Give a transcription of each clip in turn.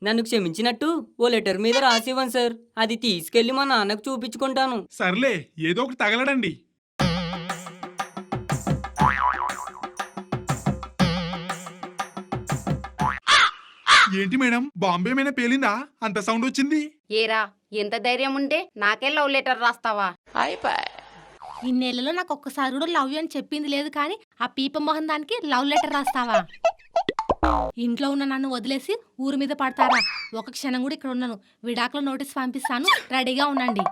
నన్ను క్షమించినట్టు O letter మీద రాసివ్వండి sir. అది తీసుకెళ్లి మా నాన్నకు చూపించుకుంటాను. సర్లే ఏదో ఒకటి తగలడండి. ఏంటి మేడం, బాంబే మీద పేలిందా? అంత సౌండ్ వచ్చింది. ఏరా ఎంత ధైర్యం ఉంటే నాకే లవ్ లెటర్ రాస్తావా? ఈ నెలలో నాకు ఒక్కసారి కూడా లవ్ యూ అని చెప్పింది లేదు, కానీ ఆ పీప మొహం దానికి లవ్ లెటర్ రాస్తావా? ఇంట్లో ఉన్న నన్ను వదిలేసి ఊరి మీద పడతారా? ఒక క్షణం కూడా ఇక్కడ ఉన్నాను. విడాకుల నోటీస్ పంపిస్తాను, రెడీగా ఉండండి.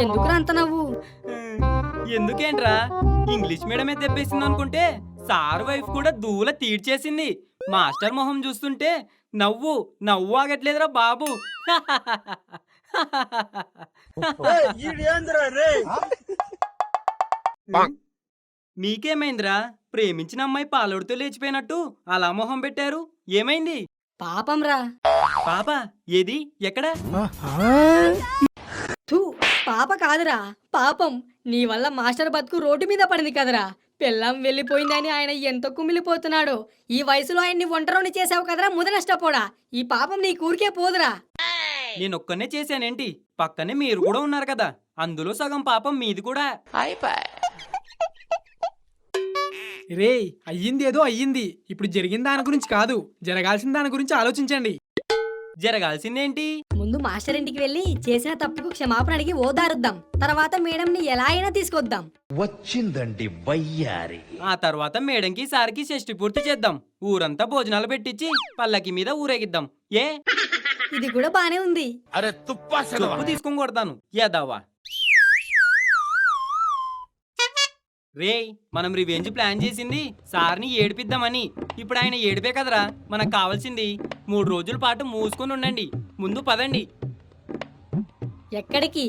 ఎందుకురా అంత నవ్వు? ఎందుకేంట్రా, ఇంగ్లీష్ మీడియమే దెబ్బేసింది అనుకుంటే సార్ వైఫ్ కూడా దూల తీడ్చేసింది. మాస్టర్ మొహం చూస్తుంటే నవ్వు నవ్వు ఆగట్లేదురా బాబు. మీకేమైందిరా? ప్రేమించిన అమ్మాయి పాలోడుతో లేచిపోయినట్టు అలా మొహం పెట్టారు, ఏమైంది? పాపం రా. పాప ఏది, ఎక్కడ? థూ, పాప కాదురా పాపం. నీ వల్ల మాస్టర్ బతుకు రోడ్డు మీద పడింది కదరా. పిల్లం వెళ్ళిపోయిందని ఆయన ఎంత కుమిలిపోతున్నాడో. ఈ వయసులో ఆయన్ని ఒంటరిని చేసావు కదరా ముదనష్టపోడా. ఈ పాపం నీ కూరికే పోదురా. నేనొక్కనే చేశానేంటి? పక్కనే మీరు కూడా ఉన్నారు కదా, అందులో సగం పాపం మీది కూడా. రే, అయ్యింది ఏదో అయ్యింది. ఇప్పుడు జరిగిన దాని గురించి కాదు, జరగాల్సిన దాని గురించి ఆలోచించండి. జరగాల్సిందేంటి? ముందు మాస్టర్ ఇంటికి వెళ్ళి చేసిన తప్పుకు క్షమాపణ అడిగి ఓదారుద్దాం. తర్వాత మేడంని ఎలా అయినా తీసుకొద్దాం. వచ్చిందండి వయ్యారి. ఆ తర్వాత మేడంకి సార్కి షష్టి పూర్తి చేద్దాం. ఊరంతా భోజనాలు పెట్టించి పల్లకి మీద ఊరేగిద్దాం. ఏ, ఇది కూడా బానే ఉంది. అరే తుప్పా చెప్పు తీసుకొని కొడతాను యాదవ్వా. రే, మనం రివెంజ్ ప్లాన్ చేసింది సార్ని ఏడిపిద్దామని. ఇప్పుడు ఆయన ఏడిపే కదరా మనకు కావాల్సింది. 3 రోజుల పాటు మూసుకొని ఉండండి. ముందు పదండి. ఎక్కడికి?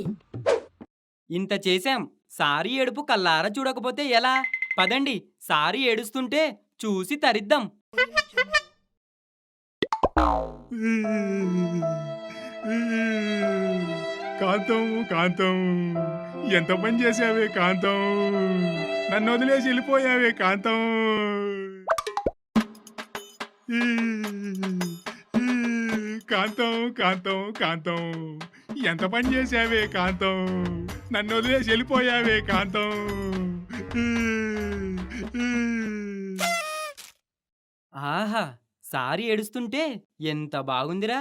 ఇంత చేశాం, సారీ ఏడుపు కల్లారా చూడకపోతే ఎలా? పదండి, సారీ ఏడుస్తుంటే చూసి తరిద్దాం. కాంతం, కాంతం, ఎంత పని చేసావే కాంతం. నన్ను వదిలేసి వెళ్ళిపోయావే కాంతం. కాంతం, కాంతం, కాంతం, ఎంత పని చేసావే కాంతం. నన్ను వదిలేసి వెళ్ళిపోయావే కాంతం. ఆహా, సారీ ఏడుస్తుంటే ఎంత బాగుందిరా.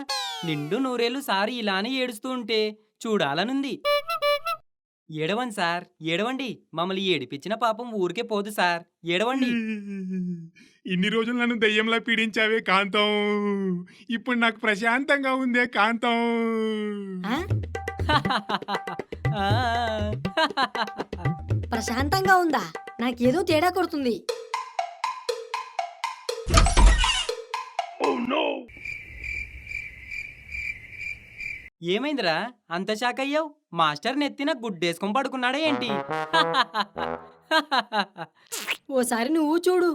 నిండు నూరేళ్ళు సారీ ఇలానే ఏడుస్తూ ఉంటే చూడాలనుంది. ఏడవండి సార్, ఏడవండి. మమ్మల్ని ఏడిపించిన పాపం ఊరికే పోదు సార్, ఏడవండి. ఇన్ని రోజులు నన్ను దయ్యంలా పీడించావే కాంతం. ఇప్పుడు నాకు ప్రశాంతంగా ఉందే కాంతం. ఆ, ప్రశాంతంగా ఉందా? నాకేదో తేడా కొడుతుంది. ఏమైందిరా అంత షాక్ అయ్యావు? మాస్టర్ నెత్తిన గుడ్డేసుకొని పడుకున్నాడా ఏంటి? ఓసారి నువ్వు చూడు.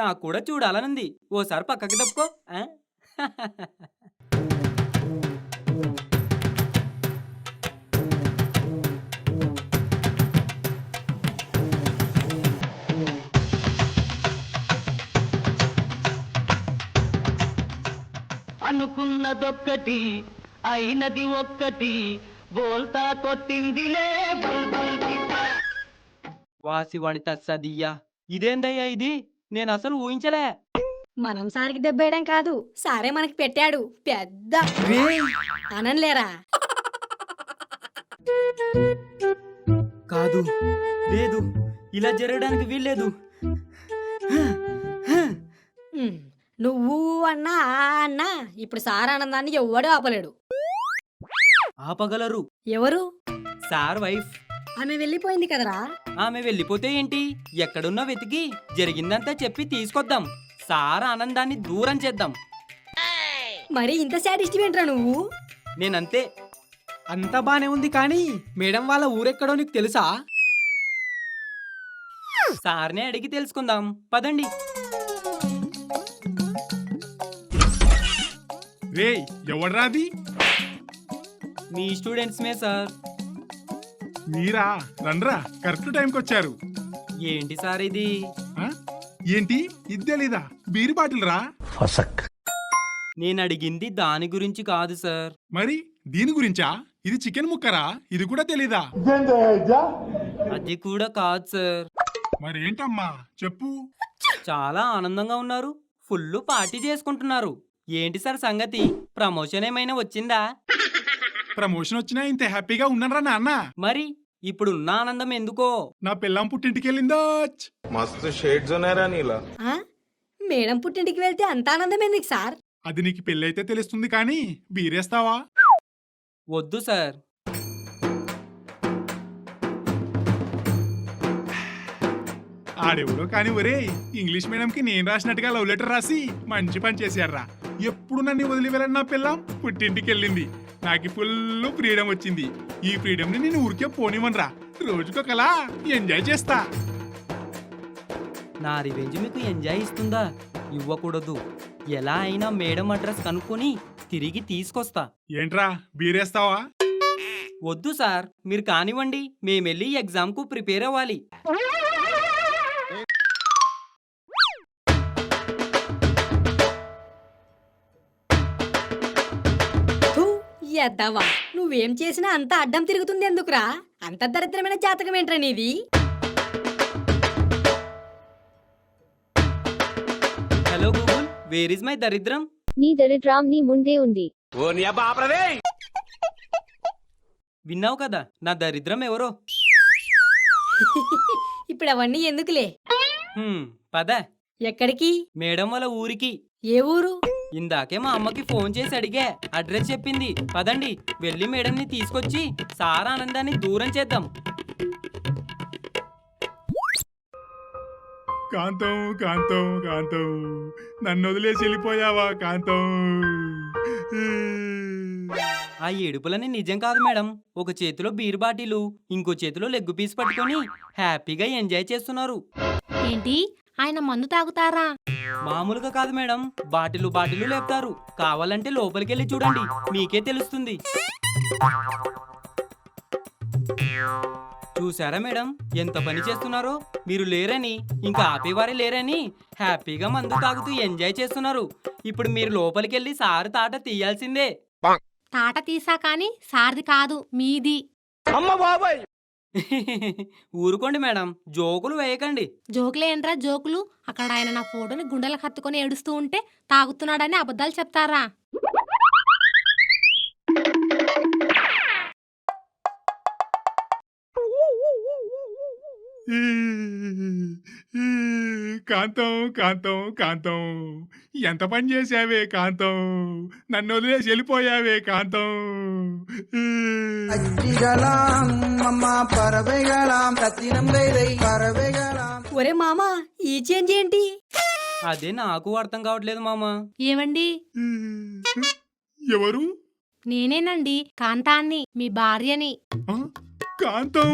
నాకు కూడా చూడాలనుంది. ఓసారి పక్కకి తప్పుకో. ఆ? అనుకున్నదొక్కటి అయినది ఒక్కటి, బోల్తా కొట్టిందిలే బుల్బుల్ పిట్ట. వాసి వనిత సదియ్యా, ఇదేందయ్యా ఇది? నేను అసలు ఊహించలే. మనం సారికి దెబ్బేయడం కాదు, సారే మనకి పెట్టాడు పెద్ద అనలేరా. కాదు, లేదు, ఇలా జరగడానికి వీల్లేదు. నువ్వు అన్నా అన్నా ఇప్పుడు సార్ ఆనందాన్ని ఎవ్వడూ ఆపలేడు. ఆపగలరు. ఎవరు? Sir wife. ఆమె వెళ్ళిపోయింది కదరా. ఆమె వెళ్ళిపోతే ఏంటి? ఎక్కడున్నా వెతికి జరిగిందంతా చెప్పి తీసుకొద్దాం. సార్ ఆనందాన్ని దూరం చేద్దాం. మరి ఇంత శాడిస్ట్ ఏంట్రా నువ్వు? నేనంతే. అంతా బానే ఉంది, కానీ మేడం వాళ్ళ ఊరెక్కడో నీకు తెలుసా? సార్నే అడిగి తెలుసుకుందాం, పదండి. రేయ్ ఎవడ్రాది? మీ స్టూడెంట్స్మే సార్. మీరా? రండ్రా, కరెక్ట్ టైంకి వచ్చారు. ఏంటి సార్ ఇది? ఆ? ఏంటి ఇది తెలీదా? బీర్ బాటిల్ రా. ఫసక్. నేను అడిగింది దాని గురించి కాదు సార్. మరి దీని గురించా? ఇది చికెన్ ముక్కరా? ఇది కూడా తెలీదా? అది కూడా కాదు సార్. మరేంటమ్మా చెప్పు. చాలా ఆనందంగా ఉన్నారు, ఫుల్ పార్టీ చేసుకుంటున్నారు. ఏంటి సార్ సంగతి? ప్రమోషన్ ఏమైనా వచ్చిందా? ప్రమోషన్ వచ్చినా ఇంత హ్యాపీగా ఉన్నారా నాన్న? మరి ఇప్పుడున్న ఆనందం ఎందుకో? నా పిల్లం పుట్టింటికి వెళ్ళిందో. मस्त शेड जो नाही राणीला ఆ? మేడం పుట్టింటికి వెళ్తే అంత ఆనందం ఎందుకు సార్? అది నీకు పెళ్ళైతే తెలుస్తుంది కానీ బీరేస్తావా? వద్దు సార్. ఆడెవడో కానీ ఒరే, ఇంగ్లీష్ మీడియంకి నేను రాసినట్టుగా లవ్ లెటర్ రాసి మంచి పని చేశారా. ఎప్పుడు నన్ను వదిలి వెళ్ళని నా పిల్లం పుట్టింటికి వెళ్ళింది. నాకు ఫుల్ ఫ్రీడమ్ వచ్చింది. ఈ ఫ్రీడమ్ ని నేను ఊరికే పోనివనరా, రోజుకొకలా ఎంజాయ్ చేస్తా. నా రివెంజ్ మీకు ఎంజాయ్ ఇస్తుందా? ఇవ్వకూడదు. ఎలా అయినా మేడం అడ్రస్ కనుక్కొని తిరిగి తీసుకొస్తా. ఏంట్రా బీరేస్తావా? వద్దు సార్, మీరు కానివ్వండి. మేమెళ్ళి ఎగ్జామ్కు ప్రిపేర్ అవ్వాలి. థూ, ఎద్దావా నువ్వేం చేసినా అంత అడ్డం తిరుగుతుంది ఎందుకురా? అంత దరిద్రమైన జాతకం ఏంట్రా నీది? Hello Google, where is my దరిద్రం? నీ దరిద్రం నీ ముందే ఉంది. విన్నావు కదా నా దరిద్రం ఎవరో. ఇప్పుడు అవన్నీ ఎందుకులే. పద. ఎక్కడికి? మేడం వాళ్ళ ఊరికి. ఏ ఊరు? ఇందాకే మా అమ్మకి ఫోన్ చేసి అడిగా, అడ్రస్ చెప్పింది. పదండి, వెళ్ళి మేడంని తీసుకొచ్చి సార్ ఆనందాన్ని దూరం చేద్దాం. కాంతం కాంతం కాంతం, నన్ను వదిలేసి వెళ్ళిపోయావా కాంతం? ఆ ఏడుపులని నిజం కాదు మేడం. ఒక చేతిలో బీర్ బాటిలు, ఇంకో చేతిలో లెగ్గు పీస్ పట్టుకొని హ్యాపీగా ఎంజాయ్ చేస్తున్నారు. ఏంటి, ఆయన మందు తాగుతారా? మామూలుగా కాదు మేడం, బాటిలు బాటిలు లేపుతారు. కావాలంటే లోపలికెళ్ళి చూడండి, మీకే తెలుస్తుంది. చూసారా మేడం ఎంత పని చేస్తున్నారో? మీరు లేరని, ఇంకా ఆపేవారే లేరని హ్యాపీగా మందు తాగుతూ ఎంజాయ్ చేస్తున్నారు. ఇప్పుడు మీరు లోపలికెళ్ళి సారు తాట తీయాల్సిందే. తాట తీసా కానీ సార్ది కాదు, మీది. ఊరుకోండి మేడం, జోకులు వేయకండి. జోకులేంట్రా జోకులు? అక్కడ ఆయన నా ఫోటోని గుండెలకు హత్తుకొని ఏడుస్తూ ఉంటే తాగుతున్నాడని అబద్ధాలు చెప్తారా? కాంతం కాంతం కాంతం, ఎంత పని చేసావే కాంతం? నన్ను వదిలేసి వెళ్ళిపోయావే కాంతం. ఒరే మామా, ఈ చేంజ్ ఏంటి? అదే నాకు అర్థం కావట్లేదు మామా. ఏమండి? ఎవరు? నేనేనండి, కాంతాన్ని, మీ భార్యని. ఆ? కాంతం,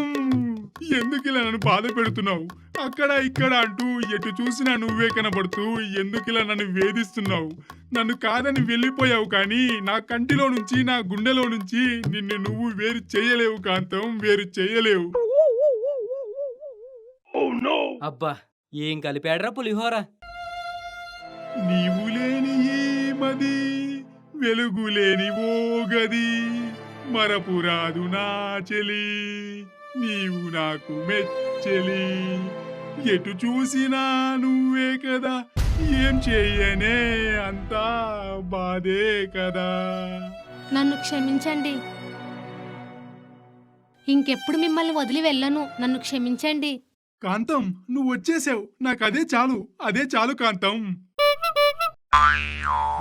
ఎందుకు ఇలా నన్ను బాధ పెడుతున్నావు? అక్కడ ఇక్కడ అంటూ ఎటు చూసినా నువ్వే కనబడుతూ ఎందుకు ఇలా నన్ను వేధిస్తున్నావు? నన్ను కాదని వెళ్ళిపోయావు కానీ నా కంటిలో నుంచి, నా గుండెలో నుంచి నిన్ను నువ్వు వేరు చేయలేవు కాంతం, వేరు చేయలేవు. అబ్బా, ఏం కలిపాడ్రా పులిహోర. నీవు లేని ఈ మది, వెలుగులేని ఓ గది, మరపురాదు నా చెలి, నీవు నాకు మెచ్చలి. ఎటు చూసినా నువ్వే కదా, ఏం చెయ్యనే అంతా బాధే కదా. నన్ను క్షమించండి. ఇంకెప్పుడు మిమ్మల్ని వదిలి వెళ్ళను. నన్ను క్షమించండి. కాంతం, నువ్వు వచ్చేసావు, నాకు అదే చాలు, అదే చాలు కాంతం.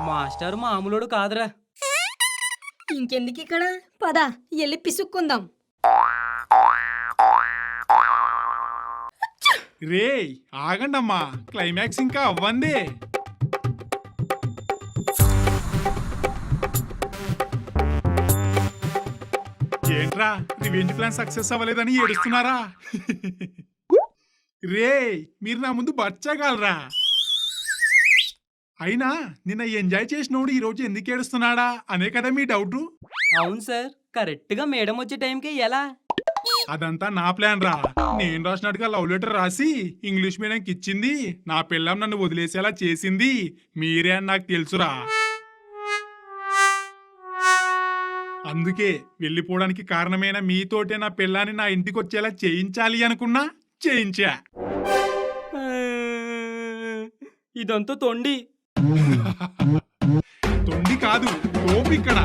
మాస్టర్ మామూలుడు కాదురా. ఇంకెందుకు ఇక్కడ? పద వెళ్ళి పిసుక్కుందాం. రే ఆగండమ్మా, క్లైమాక్స్ ఇంకా అవ్వందే. ఏంట్రా, రివెంజ్ ప్లాన్ సక్సెస్ అవ్వలేదని ఏడుస్తున్నారా? రే, మీరు నా ముందు బచ్చగలరా? అయినా నిన్న ఎంజాయ్ చేసినోడు ఈ రోజు ఎందుకు ఏడుస్తున్నాడా అనే కదా మీ డౌటు. అవును సార్, కరెక్ట్గా మేడం వచ్చే టైంకి ఎలా? అదంతా నా ప్లాన్ రా. నేను రాసినట్టుగా లవ్ లెటర్ రాసి ఇంగ్లీష్ మీడియంకి ఇచ్చింది, నా పిల్లం నన్ను వదిలేసేలా చేసింది మీరే అని నాకు తెలుసురా. అందుకే వెళ్ళిపోవడానికి కారణమైన మీతోటే నా పిల్లాన్ని నా ఇంటికి వచ్చేలా చేయించాలి అనుకున్నా, చేయించా. ఇదంతా తొండి. తొండి కాదు, తోపు ఇక్కడ.